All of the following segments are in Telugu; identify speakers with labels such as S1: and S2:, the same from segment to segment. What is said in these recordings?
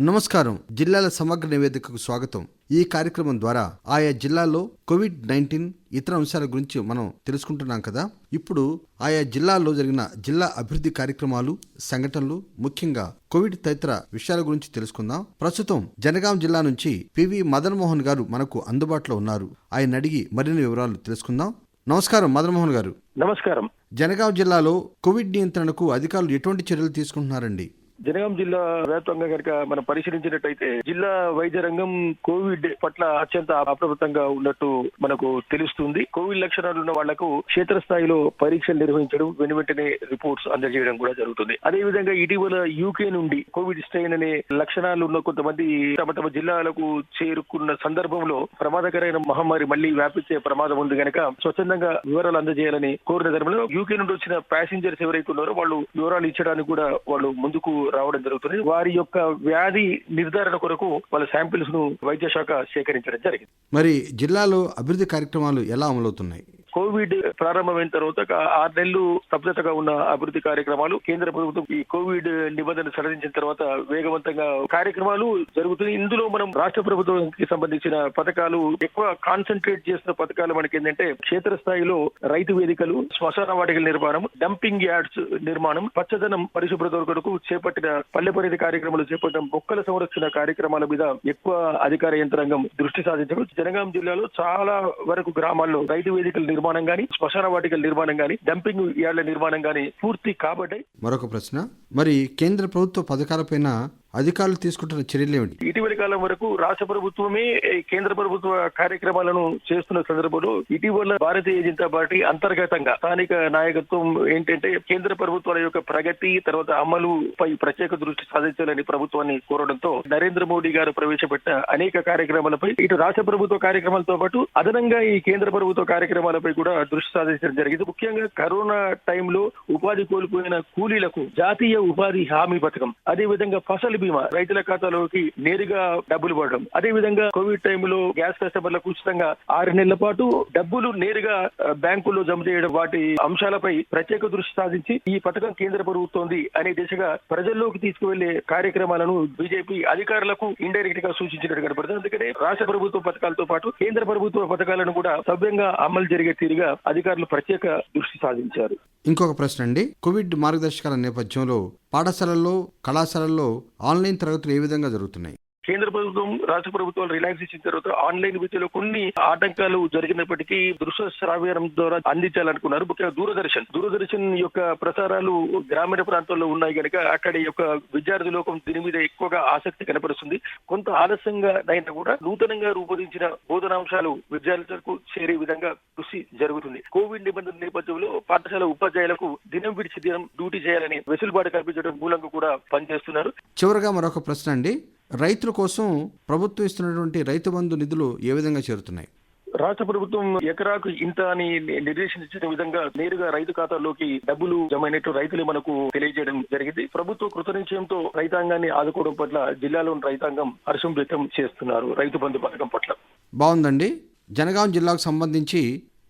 S1: నమస్కారం. జిల్లాల సమగ్ర నివేదికకు స్వాగతం. ఈ కార్యక్రమం ద్వారా ఆయా జిల్లాల్లో కోవిడ్-19 ఇతర అంశాల గురించి మనం తెలుసుకుంటున్నాం కదా. ఇప్పుడు ఆయా జిల్లాల్లో జరిగిన జిల్లా అభివృద్ధి కార్యక్రమాలు, సంఘటనలు, ముఖ్యంగా కోవిడ్ తదితర విషయాల గురించి తెలుసుకుందాం. ప్రస్తుతం జనగాం జిల్లా నుంచి పివి మదన్ మోహన్ గారు మనకు అందుబాటులో ఉన్నారు. ఆయన అడిగి మరిన్ని వివరాలు తెలుసుకుందాం. నమస్కారం మదన్ మోహన్ గారు.
S2: నమస్కారం.
S1: జనగాం జిల్లాలో కోవిడ్ నియంత్రణకు అధికారులు ఎటువంటి చర్యలు తీసుకుంటున్నారండి?
S2: జనగాం జిల్లా వ్యాప్తంగా కనుక మనం పరిశీలించినట్టయితే జిల్లా వైద్య రంగం కోవిడ్ పట్ల అత్యంత అప్రమత్తంగా ఉన్నట్టు మనకు తెలుస్తుంది. కోవిడ్ లక్షణాలు ఉన్న వాళ్లకు క్షేత్రస్థాయిలో పరీక్షలు నిర్వహించడం, వెంటనే రిపోర్ట్స్ అందజేయడం కూడా జరుగుతుంది. అదే విధంగా ఇటీవల యూకే నుండి కోవిడ్ స్ట్రెయిన్ అనే లక్షణాలు ఉన్న కొంతమంది తమ జిల్లాలకు చేరుకున్న సందర్భంలో ప్రమాదకరమైన మహమ్మారి మళ్లీ వ్యాపించే ప్రమాదం ఉంది కనుక స్వచ్ఛందంగా వివరాలు అందజేయాలని కోరిన ధర్మంలో యూకే నుండి వచ్చిన ప్యాసింజర్స్ ఎవరైతే ఉన్నారో వాళ్ళు వివరాలు ఇచ్చడానికి కూడా వాళ్ళు ముందుకు రావడం జరుగుతుంది. వారి యొక్క వ్యాధి నిర్ధారణ కొరకు వాళ్ళ శాంపిల్స్ ను వైద్య శాఖ సేకరించడం జరిగింది.
S1: మరి జిల్లాలో అభివృద్ధి కార్యక్రమాలు ఎలా అమలవుతున్నాయి?
S2: కోవిడ్ ప్రారంభమైన తర్వాత 6 నెలలు స్తబ్దతగా ఉన్న అభివృద్ధి కార్యక్రమాలు కేంద్ర ప్రభుత్వం ఈ కోవిడ్ నిబంధనలు సడలించిన తర్వాత వేగవంతంగా కార్యక్రమాలు జరుగుతున్నాయి. ఇందులో మనం రాష్ట్ర ప్రభుత్వానికి సంబంధించిన పథకాలు ఎక్కువ కాన్సన్ట్రేట్ చేస్తున్న పథకాలు మనకి ఏంటంటే క్షేత్రస్థాయిలో రైతు వేదికలు, శ్మశాన వాటికల నిర్మాణం, డంపింగ్ యార్డ్స్ నిర్మాణం, పచ్చదనం పరిశుభ్రత కొరకు చేపట్టిన పల్లె పరిధి కార్యక్రమాలు చేపట్టిన మొక్కల సంరక్షణ కార్యక్రమాల మీద ఎక్కువ అధికార యంత్రాంగం దృష్టి సాధించడం. జనగాం జిల్లాలో చాలా వరకు గ్రామాల్లో రైతు వేదికల నిర్మాణం గాని, శ్మశాన వాటికల నిర్మాణం గాని, డంపింగ్ యార్డ్ల నిర్మాణం గాని పూర్తి కాబట్టి.
S1: మరొక ప్రశ్న, మరి కేంద్ర ప్రభుత్వ పథకాలపైన అధికారులు తీసుకుంటున్న చర్యలు ఏమిటి?
S2: ఇటీవలి కాలం వరకు రాష్ట్ర ప్రభుత్వమే కేంద్ర ప్రభుత్వ కార్యక్రమాలను చేస్తున్న సందర్భంలో ఇటీవల భారతీయ జనతా పార్టీ అంతర్గతంగా స్థానిక నాయకత్వం ఏంటంటే కేంద్ర ప్రభుత్వాల యొక్క ప్రగతి తర్వాత అమలుపై ప్రత్యేక దృష్టి సాధించాలని ప్రభుత్వాన్ని కోరడంతో నరేంద్ర మోడీ గారు ప్రవేశపెట్టిన అనేక కార్యక్రమాలపై ఇటు రాష్ట్ర ప్రభుత్వ కార్యక్రమాలతో పాటు అదనంగా ఈ కేంద్ర ప్రభుత్వ కార్యక్రమాలపై కూడా దృష్టి సాధించడం జరిగింది. ముఖ్యంగా కరోనా టైంలో ఉపాధి కోల్పోయిన కూలీలకు జాతీయ ఉపాధి హామీ పథకం, అదే విధంగా ఫసల్ బీమా రైతుల ఖాతాలోకి నేరుగా డబ్బులు పడడం, అదే విధంగా కోవిడ్ టైంలో గ్యాస్ కస్టమర్లకు ఉచితంగా 6 నెలల పాటు డబ్బులు నేరుగా బ్యాంకుల్లో జమ చేయడం, వాటి అంశాలపై ప్రత్యేక దృష్టి సాధించి ఈ పథకం కేంద్ర ప్రభుత్వంది అనే దిశగా ప్రజల్లోకి తీసుకువెళ్లే కార్యక్రమాలను బీజేపీ అధికారులకు ఇండైరెక్ట్ గా సూచించినట్టు కనపడుతుంది. అందుకనే రాష్ట్ర ప్రభుత్వ పథకాలతో పాటు కేంద్ర ప్రభుత్వ పథకాలను కూడా సవ్యంగా అమలు జరిగే తీరుగా అధికారులు ప్రత్యేక దృష్టి సాధించారు.
S1: ఇంకొక ప్రశ్న అండి, కోవిడ్ మార్గదర్శకాల నేపథ్యంలో పాఠశాలల్లో, కళాశాలల్లో ఆన్లైన్ తరగతులు ఏ విధంగా జరుగుతున్నాయి?
S2: కేంద్ర ప్రభుత్వం, రాష్ట్ర ప్రభుత్వాలు రిలాక్స్ ఇచ్చిన తర్వాత ఆన్లైన్ విద్యలో కొన్ని ఆటంకాలు జరిగినప్పటికీ దృశ్య శ్రావ్యం ద్వారా అందించాలనుకున్నారు. ముఖ్యంగా దూరదర్శన్ యొక్క ప్రసారాలు గ్రామీణ ప్రాంతాల్లో ఉన్నాయి కనుక అక్కడి యొక్క విద్యార్థి లోకం దీని మీద ఎక్కువగా ఆసక్తి కనపరుస్తుంది. కొంత ఆలస్యంగా అయినా కూడా నూతనంగా రూపొందించిన బోధనాంశాలు విద్యార్థులకు చేరే విధంగా కృషి జరుగుతుంది. కోవిడ్ నిబంధనల నేపథ్యంలో పాఠశాల ఉపాధ్యాయులకు దినం విడిచి దినం డ్యూటీ చేయాలని వెసులుబాటు కల్పించడం మూలంగా కూడా పనిచేస్తున్నారు.
S1: చివరగా మరొక ప్రశ్న అండి, రైతుల కోసం ప్రభుత్వం ఇస్తున్నటువంటి రైతు బంధు నిధులు ఏ విధంగా చేరుతున్నాయి?
S2: రాష్ట్ర ప్రభుత్వం ఎకరాకు ఇంత అని నిర్దేశించిన విధంగా నేరుగా రైతు ఖాతాలోకి డబ్బులు జమ అయినట్టు రైతులు మనకు తెలియజేయడం జరిగింది. ప్రభుత్వ కృతనిశ్చయంతో రైతాంగాన్ని ఆదుకోవడం పట్ల జిల్లాలోని రైతాంగం హర్షం వ్యక్తం చేస్తున్నారు రైతు బంధు పథకం పట్ల.
S1: బాగుందండి. జనగాం జిల్లాకు సంబంధించి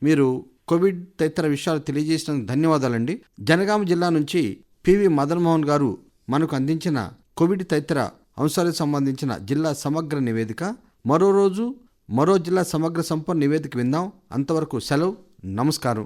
S1: మీరు కోవిడ్ తదితర విషయాలు తెలియజేసినందుకు ధన్యవాదాలండి. జనగాం జిల్లా నుంచి పివి మదన్ మోహన్ గారు మనకు అందించిన కోవిడ్ తదితర అంశాలకు సంబంధించిన జిల్లా సమగ్ర నివేదిక. మరో రోజు మరో జిల్లా సమగ్ర సంపూర్ణ నివేదిక విందాం. అంతవరకు సెలవు. నమస్కారం.